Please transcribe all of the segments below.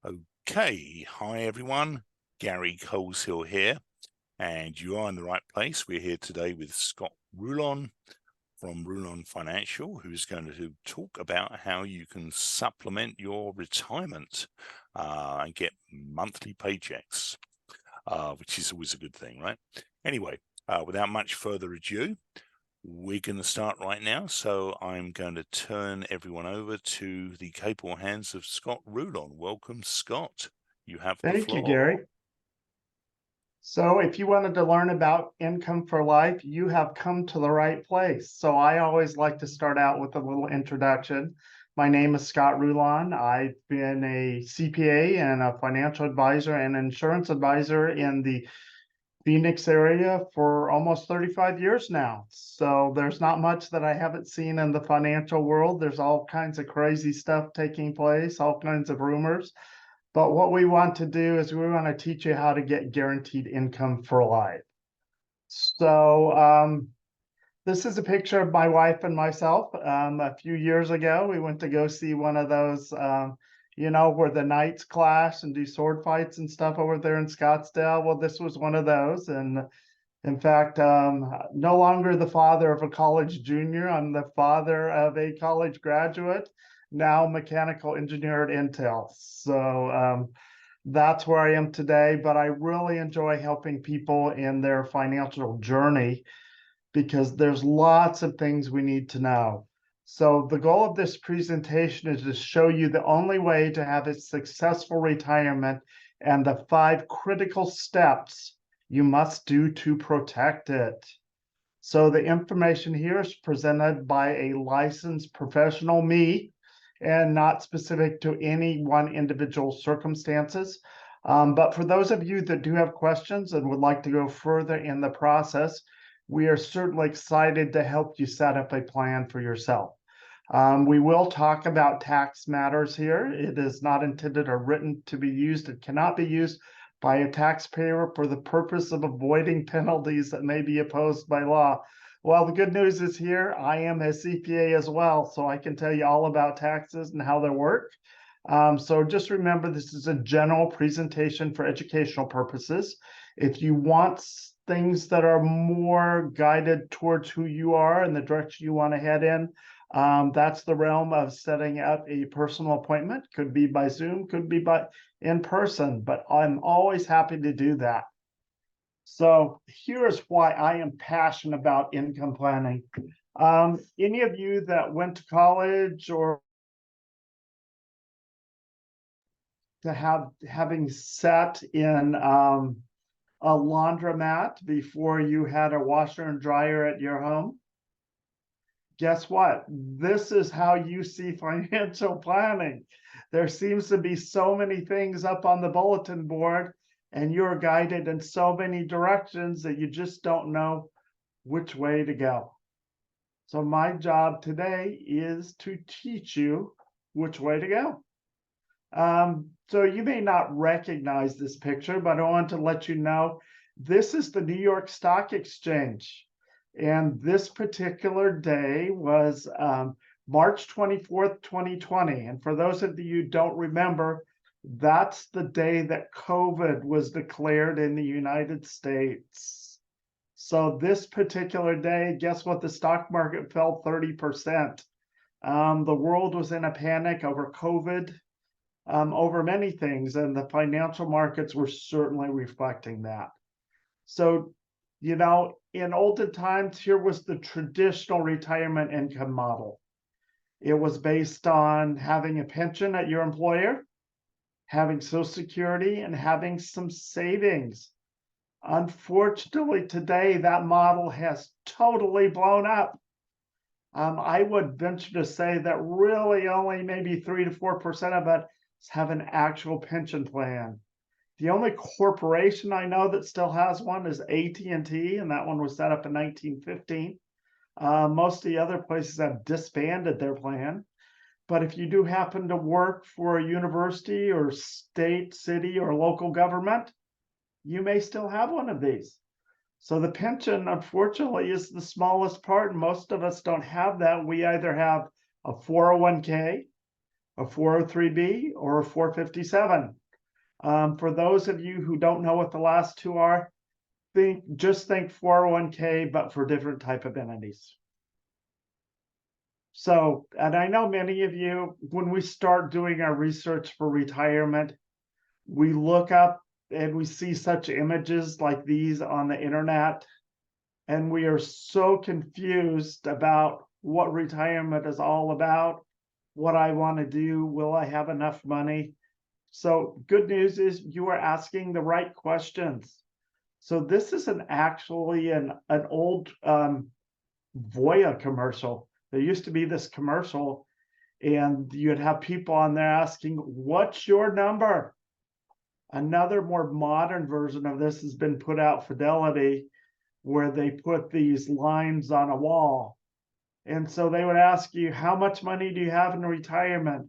Okay, hi everyone. Gary Coleshill here, and you are in the right place. We're here today with Scott Rulon from Rulon Financial, who's going to talk about how you can supplement your retirement and get monthly paychecks, which is always a good thing, right? Anyway, without much further ado, we're going to start right now. So I'm going to turn everyone over to the capable hands of Scott Rulon. Welcome, Scott. You have the Thank you, floor. Gary. So if you wanted to learn about income for life, you have come to the right place. So I always like to start out with a little introduction. My name is Scott Rulon. I've been a CPA and a financial advisor and insurance advisor in the Phoenix area for almost 35 years now. So there's not much that I haven't seen in the financial world. There's all kinds of crazy stuff taking place, all kinds of rumors. But what we want to do is we want to teach you how to get guaranteed income for life. So this is a picture of my wife and myself. A few years ago, we went to go see one of those, where the knights clash and do sword fights and stuff over there in Scottsdale. Well, this was one of those. And in fact, no longer the father of a college junior. I'm the father of a college graduate, now mechanical engineer at Intel. So that's where I am today. But I really enjoy helping people in their financial journey because there's lots of things we need to know. So the goal of this presentation is to show you the only way to have a successful retirement and the 5 critical steps you must do to protect it. So the information here is presented by a licensed professional, me, and not specific to any one individual circumstances. But for those of you that do have questions and would like to go further in the process, we are certainly excited to help you set up a plan for yourself. We will talk about tax matters here. It is not intended or written to be used. It cannot be used by a taxpayer for the purpose of avoiding penalties that may be imposed by law. Well, the good news is here, I am a CPA as well, so I can tell you all about taxes and how they work. So just remember, this is a general presentation for educational purposes. If you want things that are more guided towards who you are and the direction you want to head in, that's the realm of setting up a personal appointment. Could be by Zoom, could be by in person, but I'm always happy to do that. So here's why I am passionate about income planning. Any of you that went to college or to having sat in a laundromat before you had a washer and dryer at your home? Guess what? This is how you see financial planning. There seems to be so many things up on the bulletin board, and you're guided in so many directions that you just don't know which way to go. So my job today is to teach you which way to go. So you may not recognize this picture, but I want to let you know this is the New York Stock Exchange. And this particular day was March 24th, 2020. And for those of you who don't remember, that's the day that COVID was declared in the United States. So this particular day, guess what? The stock market fell 30%. The world was in a panic over COVID, over many things, and the financial markets were certainly reflecting that. So, in olden times, here was the traditional retirement income model. It was based on having a pension at your employer, having Social Security, and having some savings. Unfortunately, today, that model has totally blown up. I would venture to say that really only maybe 3 to 4% of it have an actual pension plan. The only corporation I know that still has one is AT&T, and that one was set up in 1915. Most of the other places have disbanded their plan. But if you do happen to work for a university or state, city, or local government, you may still have one of these. So the pension, unfortunately, is the smallest part. And most of us don't have that. We either have a 401k, a 403B or a 457. For those of you who don't know what the last two are, just think 401k, but for different type of entities. So, and I know many of you, when we start doing our research for retirement, we look up and we see such images like these on the internet, and we are so confused about what retirement is all about, what I want to do, will I have enough money? So good news is you are asking the right questions. So this is actually an old Voya commercial. There used to be this commercial, and you'd have people on there asking, what's your number? Another more modern version of this has been put out, Fidelity, where they put these lines on a wall. And so they would ask you, how much money do you have in retirement?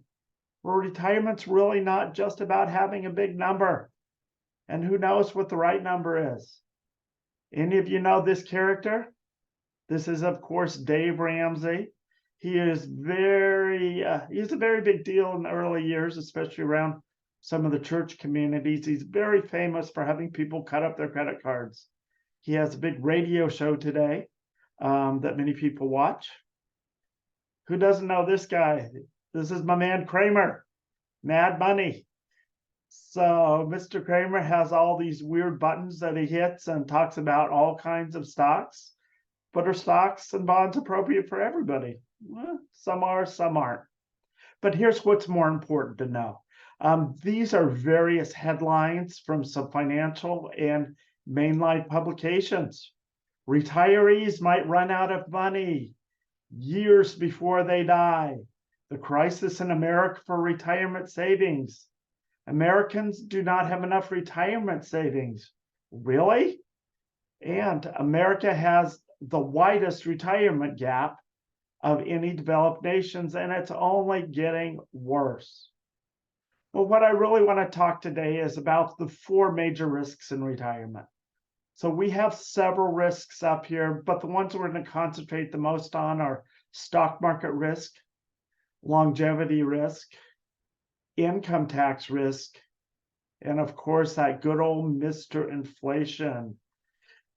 Well, retirement's really not just about having a big number. And who knows what the right number is? Any of you know this character? This is, of course, Dave Ramsey. He is he's a very big deal in the early years, especially around some of the church communities. He's very famous for having people cut up their credit cards. He has a big radio show today that many people watch. Who doesn't know this guy? This is my man Kramer, Mad Money. So Mr. Kramer has all these weird buttons that he hits and talks about all kinds of stocks. But are stocks and bonds appropriate for everybody? Well, some are, some aren't. But here's what's more important to know. These are various headlines from some financial and mainline publications. Retirees might run out of money years before they die. The crisis in America for retirement savings. Americans do not have enough retirement savings. Really? And America has the widest retirement gap of any developed nations, and it's only getting worse. Well, what I really want to talk today is about the 4 major risks in retirement. So we have several risks up here, but the ones we're going to concentrate the most on are stock market risk, longevity risk, income tax risk, and of course, that good old Mr. Inflation.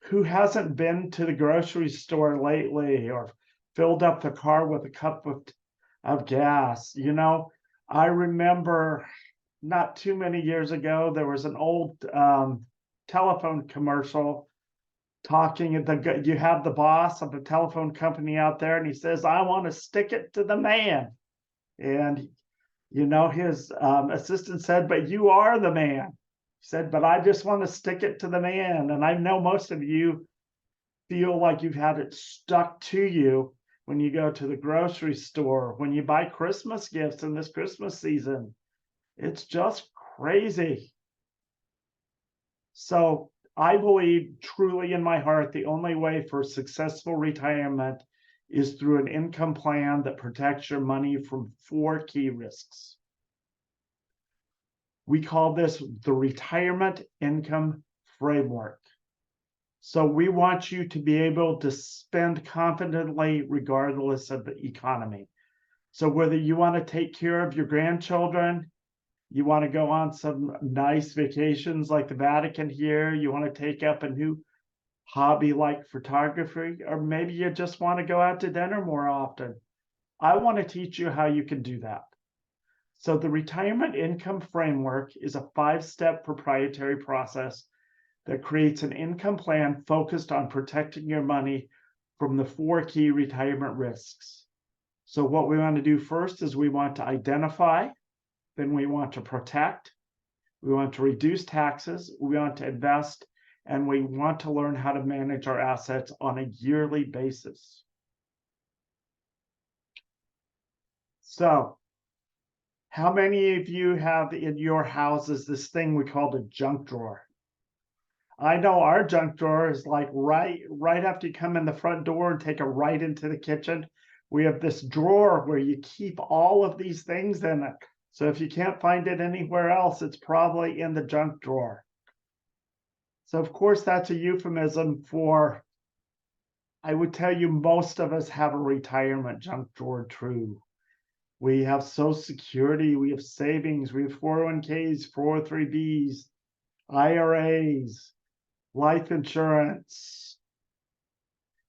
Who hasn't been to the grocery store lately or filled up the car with a cup of gas? You know, I remember not too many years ago, there was an old telephone commercial talking, you have the boss of a telephone company out there, and he says, I want to stick it to the man. And, you know, his assistant said, but you are the man. He said, but I just want to stick it to the man. And I know most of you feel like you've had it stuck to you when you go to the grocery store, when you buy Christmas gifts in this Christmas season. It's just crazy. So I believe truly in my heart, the only way for successful retirement is through an income plan that protects your money from 4 key risks. We call this the retirement income framework. So we want you to be able to spend confidently regardless of the economy. So whether you want to take care of your grandchildren, you want to go on some nice vacations like the Vatican here, you want to take up a new hobby like photography, or maybe you just want to go out to dinner more often, I want to teach you how you can do that. So the retirement income framework is a 5-step proprietary process that creates an income plan focused on protecting your money from the 4 key retirement risks. So what we want to do first is we want to identify, then we want to protect, we want to reduce taxes, we want to invest, and we want to learn how to manage our assets on a yearly basis. So how many of you have in your houses this thing we call the junk drawer? I know our junk drawer is like right after you come in the front door and take a right into the kitchen. We have this drawer where you keep all of these things in it. So if you can't find it anywhere else, it's probably in the junk drawer. So of course, that's a euphemism for, I would tell you most of us have a retirement junk drawer too. We have Social Security, we have savings, we have 401ks, 403bs, IRAs, life insurance.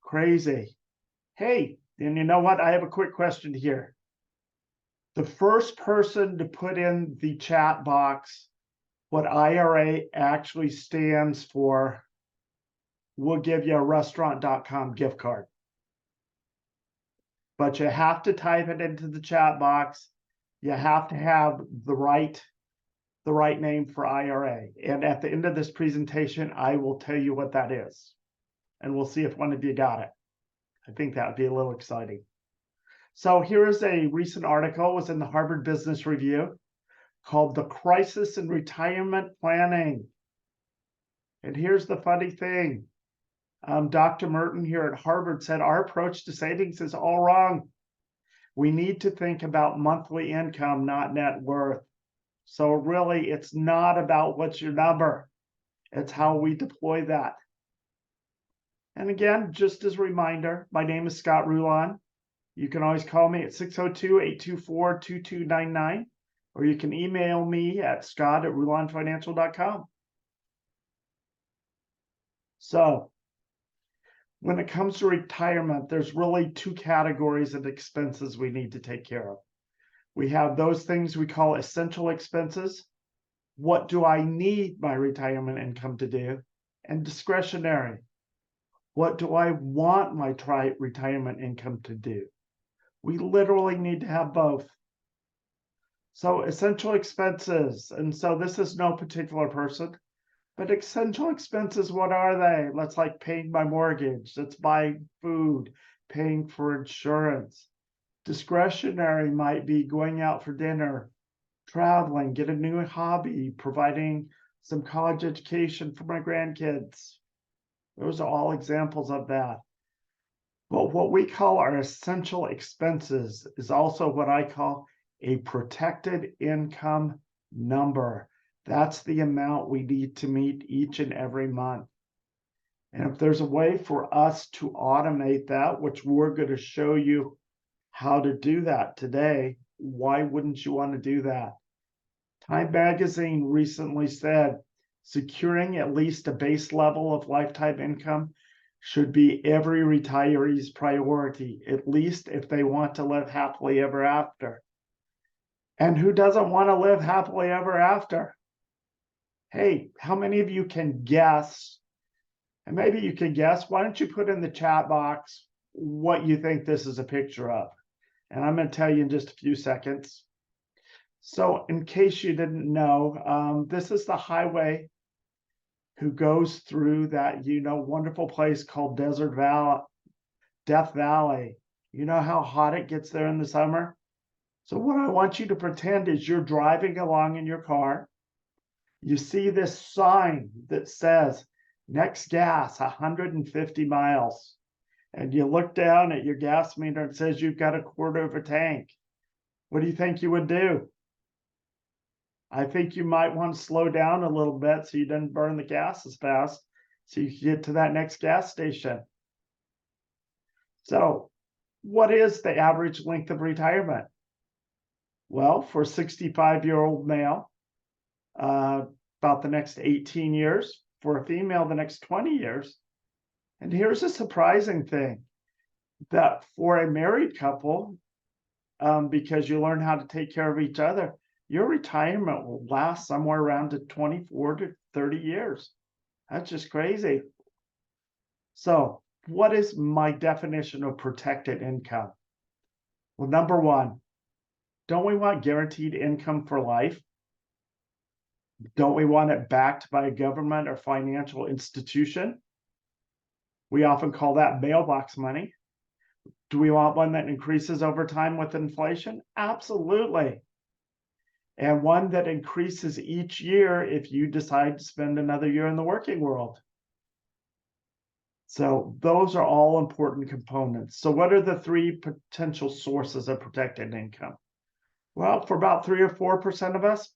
Crazy. Hey, and you know what? I have a quick question here. The first person to put in the chat box what IRA actually stands for, we'll give you a restaurant.com gift card. But you have to type it into the chat box. You have to have the right name for IRA. And at the end of this presentation, I will tell you what that is. And we'll see if one of you got it. I think that would be a little exciting. So here is a recent article, it was in the Harvard Business Review, called The Crisis in Retirement Planning. And here's the funny thing. Dr. Merton here at Harvard said our approach to savings is all wrong. We need to think about monthly income, not net worth. So really, it's not about what's your number. It's how we deploy that. And again, just as a reminder, my name is Scott Rulon. You can always call me at 602-824-2299, or you can email me at scott@rulonfinancial.com. So when it comes to retirement, there's really two categories of expenses we need to take care of. We have those things we call essential expenses. What do I need my retirement income to do? And discretionary. What do I want my retirement income to do? We literally need to have both. So essential expenses, and so this is no particular person, but essential expenses, what are they? Let's like paying my mortgage, let's buy food, paying for insurance. Discretionary might be going out for dinner, traveling, get a new hobby, providing some college education for my grandkids. Those are all examples of that. But what we call our essential expenses is also what I call a protected income number. That's the amount we need to meet each and every month. And if there's a way for us to automate that, which we're going to show you how to do that today, why wouldn't you want to do that? Time Magazine recently said, securing at least a base level of lifetime income should be every retiree's priority, at least if they want to live happily ever after. And who doesn't want to live happily ever after? Hey, how many of you can guess? And maybe you can guess, why don't you put in the chat box what you think this is a picture of? And I'm going to tell you in just a few seconds. So in case you didn't know, this is the highway who goes through that, wonderful place called Death Valley. You know how hot it gets there in the summer? So what I want you to pretend is you're driving along in your car. You see this sign that says, next gas, 150 miles. And you look down at your gas meter and it says you've got a quarter of a tank. What do you think you would do? I think you might want to slow down a little bit so you don't burn the gas as fast, so you can get to that next gas station. So what is the average length of retirement? Well, for a 65-year-old male, about the next 18 years. For a female, the next 20 years. And here's a surprising thing, that for a married couple, because you learn how to take care of each other, your retirement will last somewhere around to 24 to 30 years. That's just crazy. So what is my definition of protected income? Well, number one, don't we want guaranteed income for life? Don't we want it backed by a government or financial institution? We often call that mailbox money. Do we want one that increases over time with inflation? Absolutely. And one that increases each year if you decide to spend another year in the working world. So those are all important components. So what are the three potential sources of protected income? Well, for about 3 or 4% of us,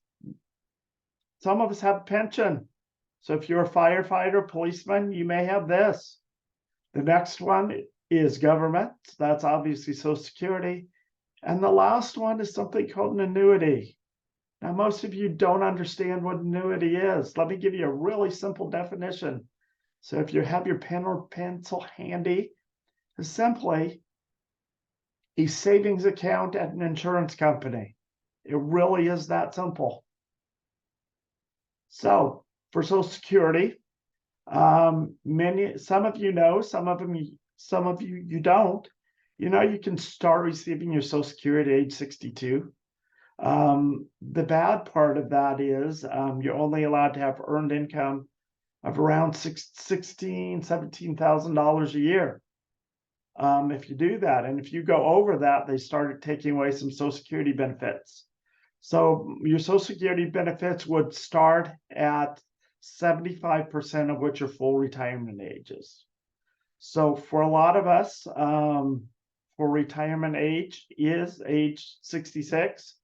some of us have a pension. So if you're a firefighter, policeman, you may have this. The next one is government. That's obviously Social Security. And the last one is something called an annuity. Now, most of you don't understand what annuity is. Let me give you a really simple definition. So if you have your pen or pencil handy, it's simply a savings account at an insurance company. It really is that simple. So for Social Security, some of you know, some of you don't. You know, you can start receiving your Social Security at age 62. The bad part of that is you're only allowed to have earned income of around $17,000 a year. If you do that, and if you go over that, they started taking away some Social Security benefits. So your Social Security benefits would start at 75% of what your full retirement age is. So for a lot of us, for retirement age is age 66.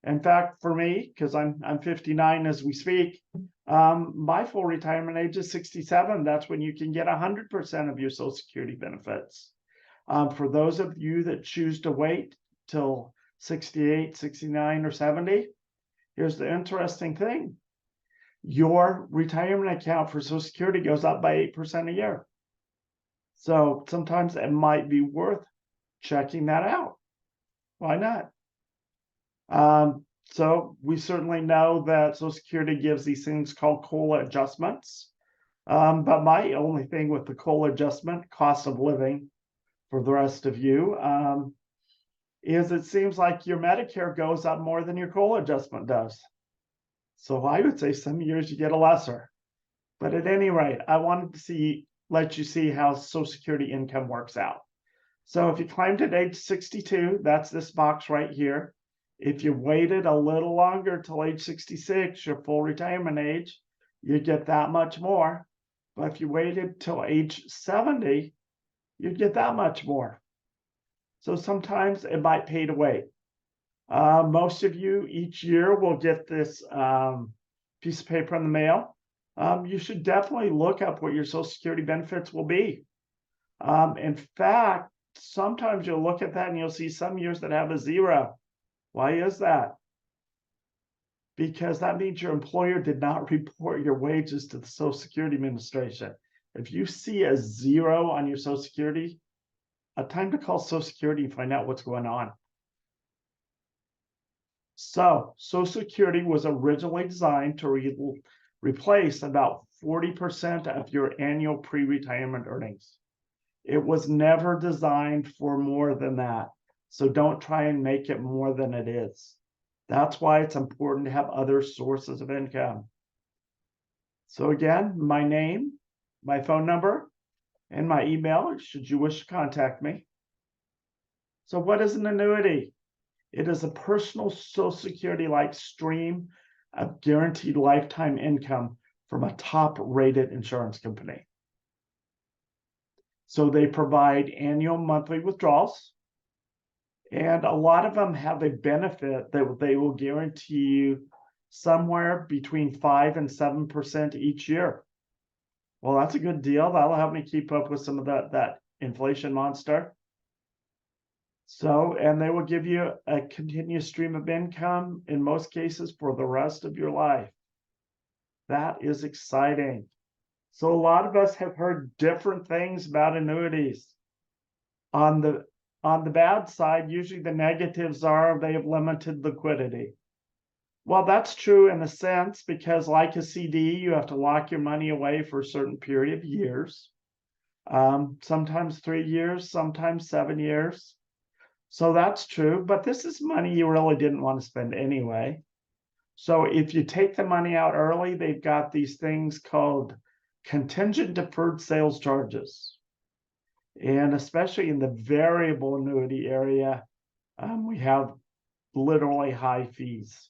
In fact, for me, because I'm 59 as we speak, my full retirement age is 67. That's when you can get 100% of your Social Security benefits. For those of you that choose to wait till 68, 69, or 70, here's the interesting thing. Your retirement account for Social Security goes up by 8% a year. So sometimes it might be worth checking that out. Why not? So we certainly know that Social Security gives these things called COLA adjustments. But my only thing with the COLA adjustment, cost of living, for the rest of you, is it seems like your Medicare goes up more than your COLA adjustment does. So I would say some years you get a lesser. But at any rate, I wanted to let you see how Social Security income works out. So if you climbed at age 62, that's this box right here. If you waited a little longer till age 66, your full retirement age, you get that much more. But if you waited till age 70, you'd get that much more. So sometimes it might pay to wait. Most of you each year will get this piece of paper in the mail. You should definitely look up what your Social Security benefits will be. In fact, sometimes you'll look at that and you'll see some years that have a zero. Why is that? Because that means your employer did not report your wages to the Social Security Administration. If you see a zero on your Social Security, a time to call Social Security and find out what's going on. So Social Security was originally designed to replace about 40% of your annual pre-retirement earnings. It was never designed for more than that. So don't try and make it more than it is. That's why it's important to have other sources of income. So again, my name, my phone number, and my email, should you wish to contact me. So what is an annuity? It is a personal Social Security-like stream of guaranteed lifetime income from a top-rated insurance company. So they provide annual monthly withdrawals, and a lot of them have a benefit that they will guarantee you somewhere between 5 and 7% each year. Well, that's a good deal. That'll help me keep up with some of that inflation monster. So, and they will give you a continuous stream of income in most cases for the rest of your life. That is exciting. So a lot of us have heard different things about annuities. On the bad side, usually the negatives are they have limited liquidity. Well, that's true in a sense, because like a CD, you have to lock your money away for a certain period of years. Sometimes 3 years, sometimes 7 years. So that's true, but this is money you really didn't want to spend anyway. So if you take the money out early, they've got these things called contingent deferred sales charges. And especially in the variable annuity area, we have literally high fees.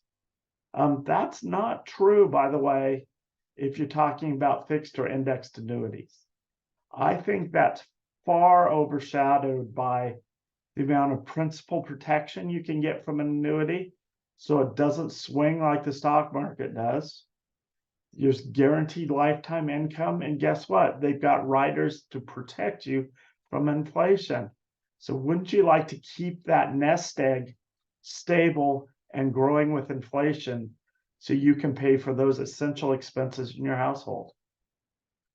That's not true, by the way, if you're talking about fixed or indexed annuities. I think that's far overshadowed by the amount of principal protection you can get from an annuity, so it doesn't swing like the stock market does. There's guaranteed lifetime income, and guess what? They've got riders to protect you from inflation. So wouldn't you like to keep that nest egg stable and growing with inflation so you can pay for those essential expenses in your household?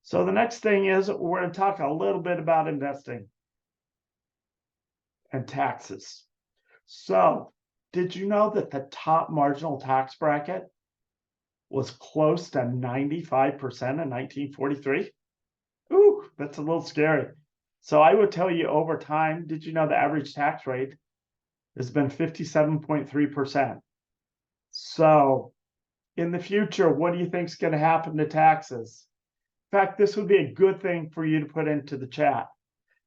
So the next thing is we're going to talk a little bit about investing and taxes. So did you know that the top marginal tax bracket was close to 95% in 1943? Ooh, that's a little scary. So I would tell you over time, did you know the average tax rate has been 57.3%? So in the future, what do you think is going to happen to taxes? In fact, this would be a good thing for you to put into the chat.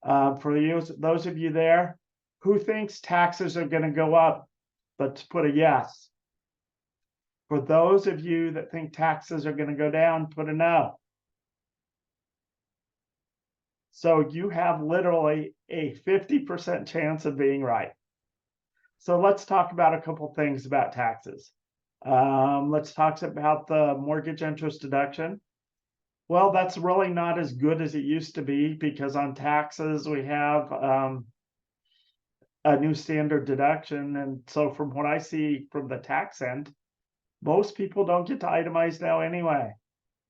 For you, those of you there, who thinks taxes are going to go up? Let's put a yes. For those of you that think taxes are going to go down, put a no. So you have literally a 50% chance of being right. So let's talk about a couple things about taxes. Let's talk about the mortgage interest deduction. Well, that's really not as good as it used to be because on taxes we have a new standard deduction. And so from what I see from the tax end, most people don't get to itemize now anyway.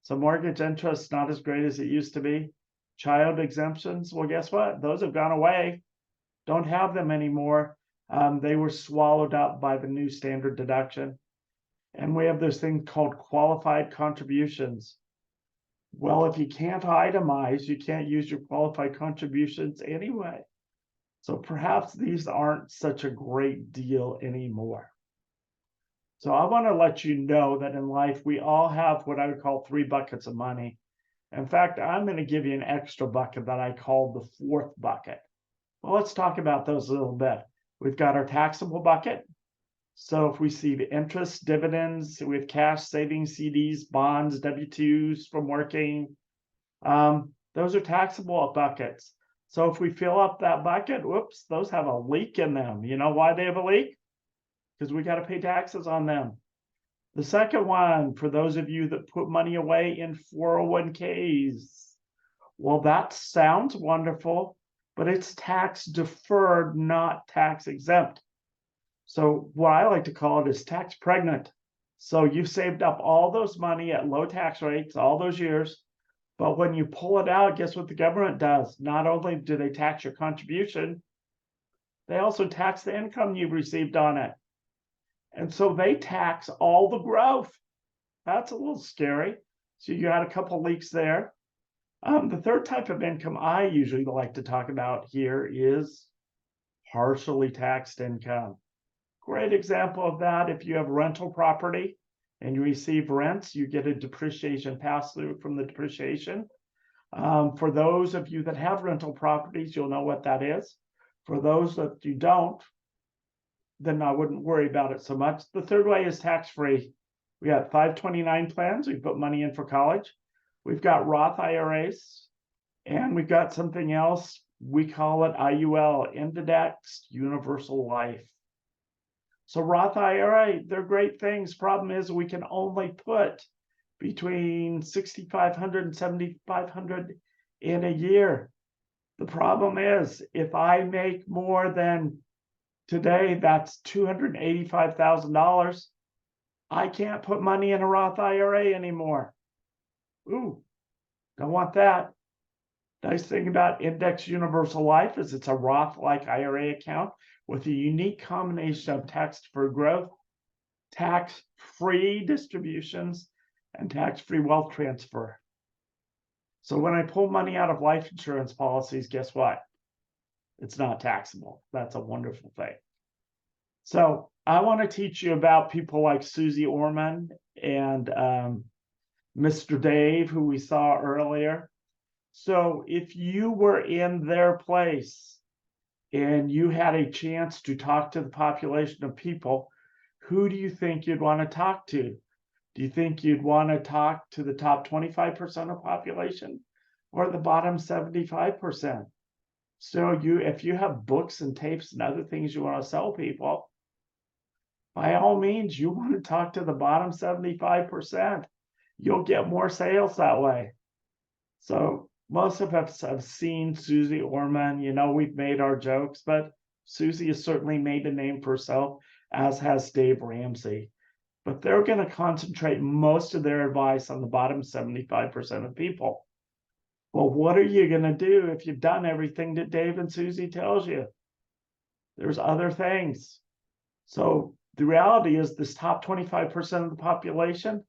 So mortgage interest not as great as it used to be. Child exemptions, well, guess what? Those have gone away. Don't have them anymore. They were swallowed up by the new standard deduction. And we have this thing called qualified contributions. Well, if you can't itemize, you can't use your qualified contributions anyway. So perhaps these aren't such a great deal anymore. So I want to let you know that in life, we all have what I would call 3 buckets of money. In fact, I'm going to give you an extra bucket that I call the 4th bucket. Well, let's talk about those a little bit. We've got our taxable bucket. So if we see the interest, dividends, we have cash, savings, CDs, bonds, W-2s from working, those are taxable buckets. So if we fill up that bucket, whoops, those have a leak in them. You know why they have a leak? Because we got to pay taxes on them. The second one, for those of you that put money away in 401ks, well, that sounds wonderful, but it's tax deferred, not tax exempt. So what I like to call it is tax pregnant. So you've saved up all those money at low tax rates all those years, but when you pull it out, guess what the government does? Not only do they tax your contribution, they also tax the income you've received on it. And so they tax all the growth. That's a little scary. So you got a couple leaks there. The third type of income I usually like to talk about here is partially taxed income. Great example of that. If you have rental property and you receive rents, you get a depreciation pass through from the depreciation. For those of you that have rental properties, you'll know what that is. For those that you don't, then I wouldn't worry about it so much. The third way is tax-free. We got 529 plans. We put money in for college. We've got Roth IRAs, and we've got something else. We call it IUL, Indexed Universal Life. So Roth IRA, they're great things. Problem is we can only put between $6,500 and $7,500 in a year. The problem is if I make more than today, that's $285,000. I can't put money in a Roth IRA anymore. Ooh, don't want that. Nice thing about Index Universal Life is it's a Roth-like IRA account with a unique combination of tax-deferred growth, tax-free distributions, and tax-free wealth transfer. So when I pull money out of life insurance policies, guess what? It's not taxable. That's a wonderful thing. So I want to teach you about people like Susie Orman and Mr. Dave, who we saw earlier. So if you were in their place and you had a chance to talk to the population of people, who do you think you'd want to talk to? Do you think you'd want to talk to the top 25% of population or the bottom 75%? So if you have books and tapes and other things you want to sell people, by all means, you want to talk to the bottom 75%. You'll get more sales that way. So Most of us have seen Susie Orman. You know, we've made our jokes, but Susie has certainly made a name for herself, as has Dave Ramsey. But they're going to concentrate most of their advice on the bottom 75% of people. Well, what are you going to do if you've done everything that Dave and Susie tells you? There's other things. So the reality is this top 25% of the population,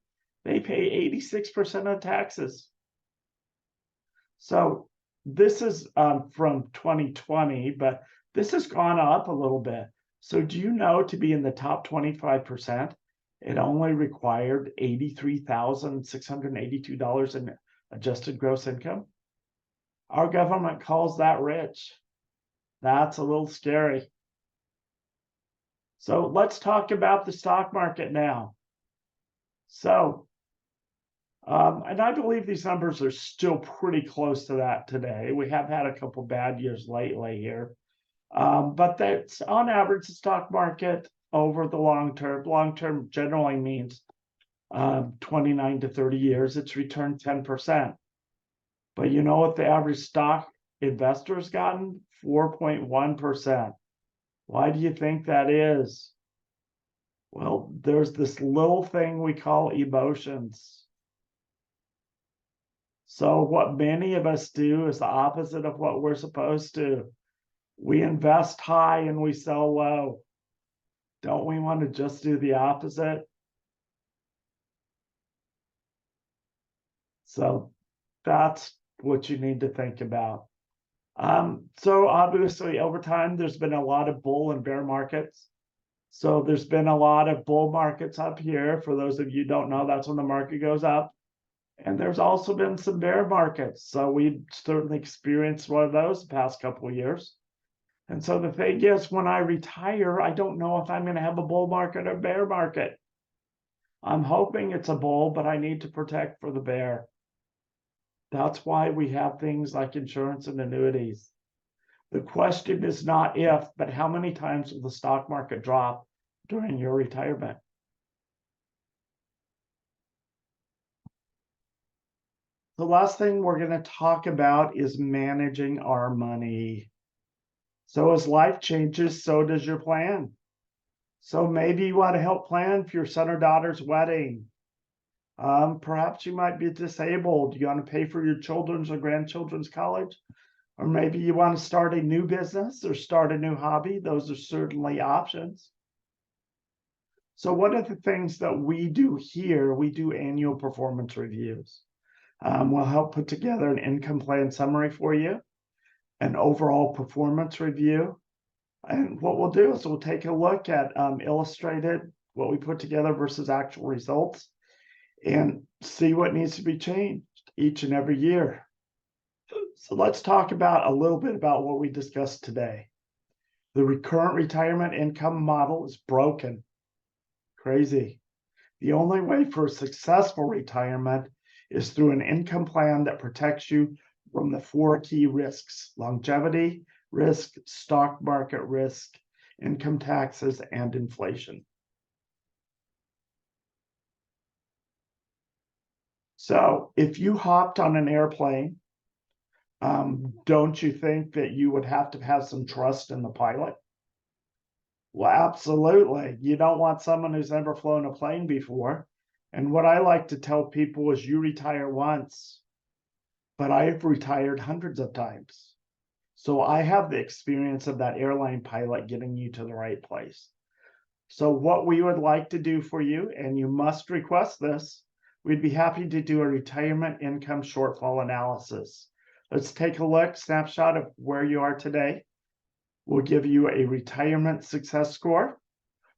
they pay 86% of taxes. So this is from 2020, but this has gone up a little bit. So do you know, to be in the top 25%, it only required $83,682 in adjusted gross income? Our government calls that rich. That's a little scary. So let's talk about the stock market now. So, and I believe these numbers are still pretty close to that today. We have had a couple bad years lately here. But that's on average, the stock market over the long term generally means 29 to 30 years, it's returned 10%. But you know what the average stock investor's gotten? 4.1%. Why do you think that is? Well, there's this little thing we call emotions. So what many of us do is the opposite of what we're supposed to. We invest high and we sell low. Don't we want to just do the opposite? So that's what you need to think about. So obviously over time, there's been a lot of bull and bear markets. So there's been a lot of bull markets up here. For those of you who don't know, that's when the market goes up. And there's also been some bear markets. So we've certainly experienced one of those the past couple of years. And so the thing is, when I retire, I don't know if I'm going to have a bull market or bear market. I'm hoping it's a bull, but I need to protect for the bear. That's why we have things like insurance and annuities. The question is not if, but how many times will the stock market drop during your retirement? The last thing we're going to talk about is managing our money. So as life changes, so does your plan. So maybe you want to help plan for your son or daughter's wedding. Perhaps you might be disabled. You want to pay for your children's or grandchildren's college. Or maybe you want to start a new business or start a new hobby. Those are certainly options. So one of the things that we do here, we do annual performance reviews. We'll help put together an income plan summary for you, an overall performance review. And what we'll do is we'll take a look at illustrated, what we put together versus actual results, and see what needs to be changed each and every year. So let's talk about a little bit about what we discussed today. The recurrent retirement income model is broken. Crazy. The only way for a successful retirement is through an income plan that protects you from the 4 key risks: longevity risk, stock market risk, income taxes, and inflation. So if you hopped on an airplane, don't you think that you would have to have some trust in the pilot? Well, absolutely. You don't want someone who's never flown a plane before. And what I like to tell people is you retire once, but I've retired hundreds of times. So I have the experience of that airline pilot getting you to the right place. So what we would like to do for you, and you must request this, we'd be happy to do a retirement income shortfall analysis. Let's take a look, snapshot of where you are today. We'll give you a retirement success score.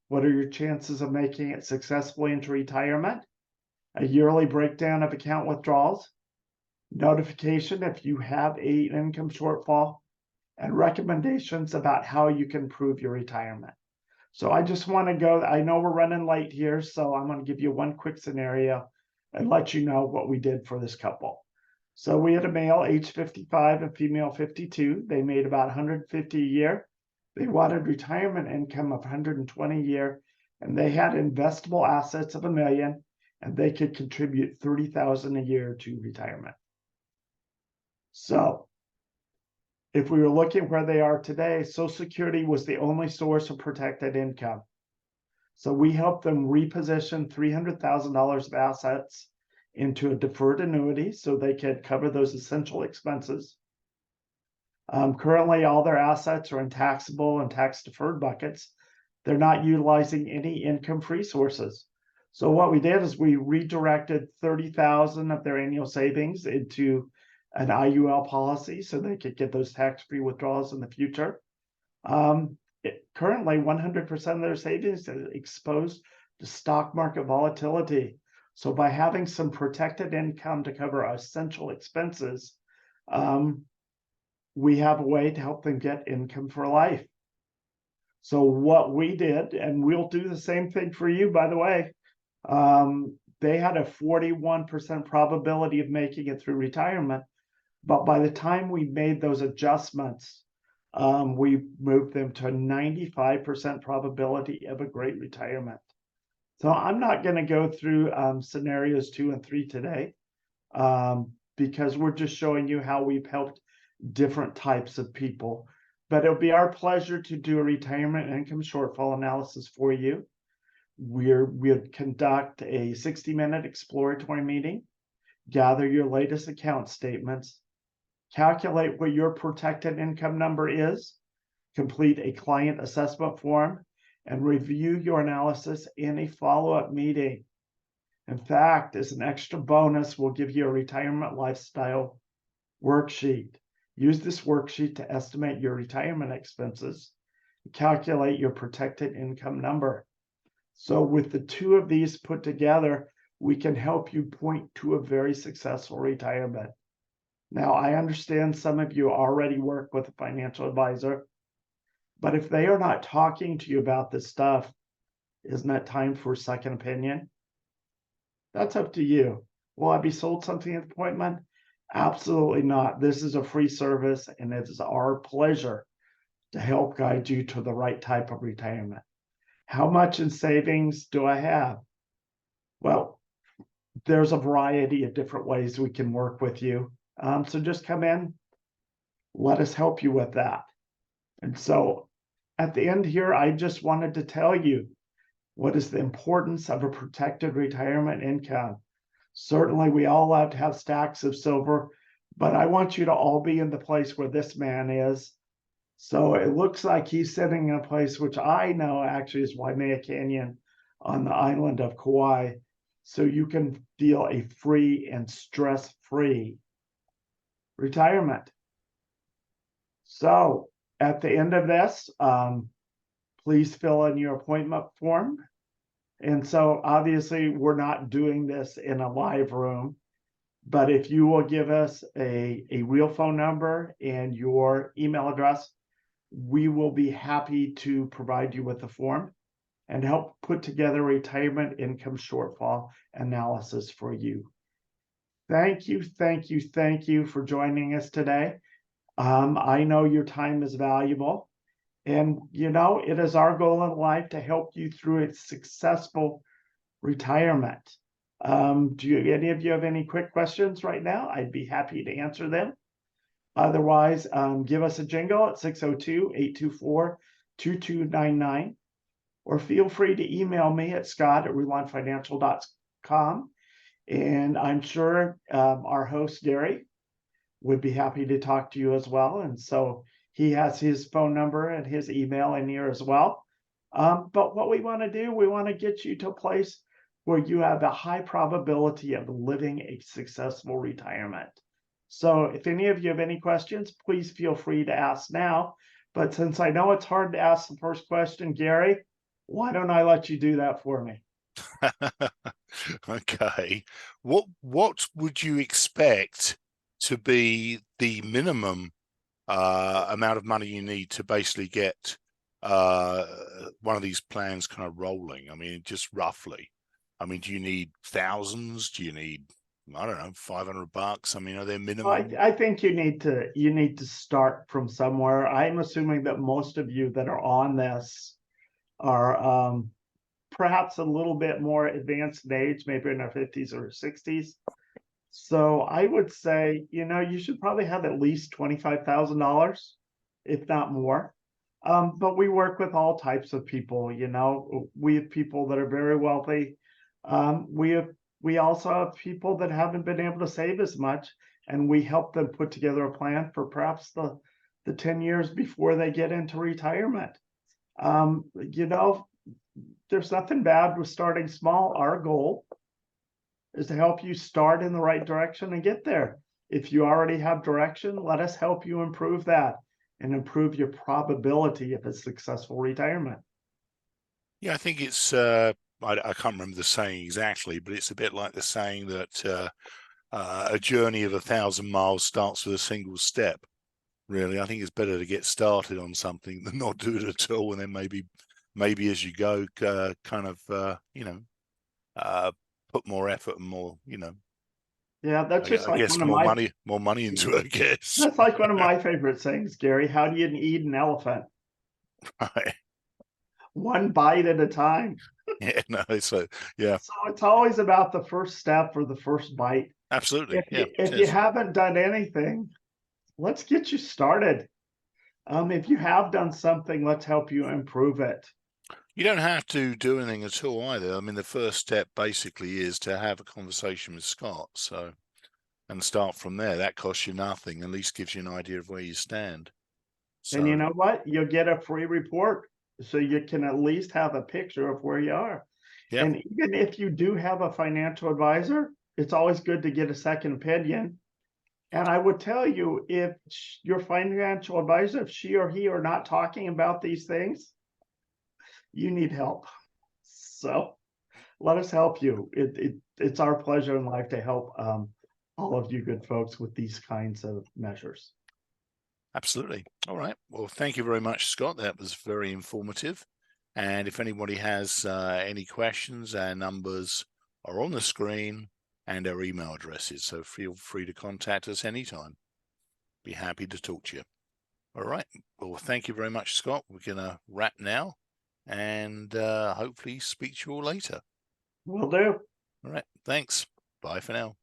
What are your chances of making it successfully into retirement? A yearly breakdown of account withdrawals, notification if you have an income shortfall, and recommendations about how you can improve your retirement. So I just want to go, I know we're running late here, so I'm going to give you one quick scenario and let you know what we did for this couple. So we had a male age 55 and female 52. They made about 150 a year. They wanted retirement income of 120 a year, and they had investable assets of $1 million, and they could contribute 30,000 a year to retirement. So if we were looking where they are today, Social Security was the only source of protected income. So we helped them reposition $300,000 of assets into a deferred annuity so they could cover those essential expenses. Currently, all their assets are in taxable and tax deferred buckets. They're not utilizing any income-free sources. So what we did is we redirected 30,000 of their annual savings into an IUL policy so they could get those tax-free withdrawals in the future. Currently, 100% of their savings is exposed to stock market volatility. So by having some protected income to cover essential expenses, we have a way to help them get income for life. So what we did, and we'll do the same thing for you, by the way, they had a 41% probability of making it through retirement. But by the time we made those adjustments, we moved them to a 95% probability of a great retirement. So I'm not going to go through scenarios 2 and 3 today, because we're just showing you how we've helped different types of people. But it'll be our pleasure to do a retirement income shortfall analysis for you. We'll conduct a 60-minute exploratory meeting, gather your latest account statements, calculate what your protected income number is, complete a client assessment form, and review your analysis in a follow-up meeting. In fact, as an extra bonus, we'll give you a retirement lifestyle worksheet. Use this worksheet to estimate your retirement expenses, calculate your protected income number. So with the two of these put together, we can help you point to a very successful retirement. Now, I understand some of you already work with a financial advisor, but if they are not talking to you about this stuff, isn't it time for a second opinion? That's up to you. Will I be sold something at the appointment? Absolutely not. This is a free service, and it is our pleasure to help guide you to the right type of retirement. How much in savings do I have? Well, there's a variety of different ways we can work with you. So just come in, let us help you with that. And so at the end here, I just wanted to tell you what is the importance of a protected retirement income. Certainly, we all love to have stacks of silver, but I want you to all be in the place where this man is. So it looks like he's sitting in a place which I know actually is Waimea Canyon on the island of Kauai. So you can feel a free and stress-free retirement. So at the end of this, please fill in your appointment form. And so obviously we're not doing this in a live room, but if you will give us a real phone number and your email address, we will be happy to provide you with the form and help put together a retirement income shortfall analysis for you. Thank you, thank you, thank you for joining us today. I know your time is valuable. And, you know, it is our goal in life to help you through a successful retirement. Do any of you have any quick questions right now? I'd be happy to answer them. Otherwise, give us a jingle at 602-824-2299, or feel free to email me at scott@rulonfinancial.com. And I'm sure our host, Gary, would be happy to talk to you as well. And so he has his phone number and his email in here as well. But what we want to do, we want to get you to a place where you have a high probability of living a successful retirement. So if any of you have any questions, please feel free to ask now. But since I know it's hard to ask the first question, Gary, why don't I let you do that for me? Okay. What would you expect to be the minimum amount of money you need to basically get one of these plans kind of rolling? I mean, just roughly. I mean, do you need thousands? Do you need, I don't know, $500? I mean, are there minimum? I think you need to start from somewhere. I'm assuming that most of you that are on this are perhaps a little bit more advanced in age, maybe in their 50s or 60s. So I would say, you should probably have at least $25,000, if not more. But we work with all types of people, we have people that are very wealthy. We also have people that haven't been able to save as much, and we help them put together a plan for perhaps the 10 years before they get into retirement. Um, you know, there's nothing bad with starting small. Our goal is to help you start in the right direction and get there. If you already have direction, let us help you improve that and improve your probability of a successful retirement. Yeah, I think it's I can't remember the saying exactly, but it's a bit like the saying that a journey of 1,000 miles starts with a single step. Really, I think it's better to get started on something than not do it at all, and then maybe as you go, kind of put more effort and more, Yeah, that's just I like guess one of my more money into it, I guess. that's like one of my favorite sayings, Gary. How do you eat an elephant? Right. One bite at a time. Yeah, no, yeah, So it's always about the first step or the first bite. absolutely. If Yeah, you it if you is. haven't done anything, let's get you started. If you have done something, let's help you improve it. You don't have to do anything at all either. I mean, the first step basically is to have a conversation with Scott. So, and start from there. That costs you nothing, at least gives you an idea of where you stand. And you So, know what? You'll get a free report so you can at least have a picture of where you are. yeah, And even if you do have a financial advisor, it's always good to get a second opinion. And I would tell you, if your financial advisor, if she or he are not talking about these things, you need help. So let us help you. It's our pleasure in life to help all of you good folks with these kinds of measures. absolutely. All right. Well, thank you very much, Scott. That was very informative. And if anybody has any questions, our numbers are on the screen and our email addresses. So feel free to contact us anytime. Be happy to talk to you. All right. Well, thank you very much, Scott. We're going to wrap now and hopefully speak to you all later. Will do. All right. Thanks. Bye for now.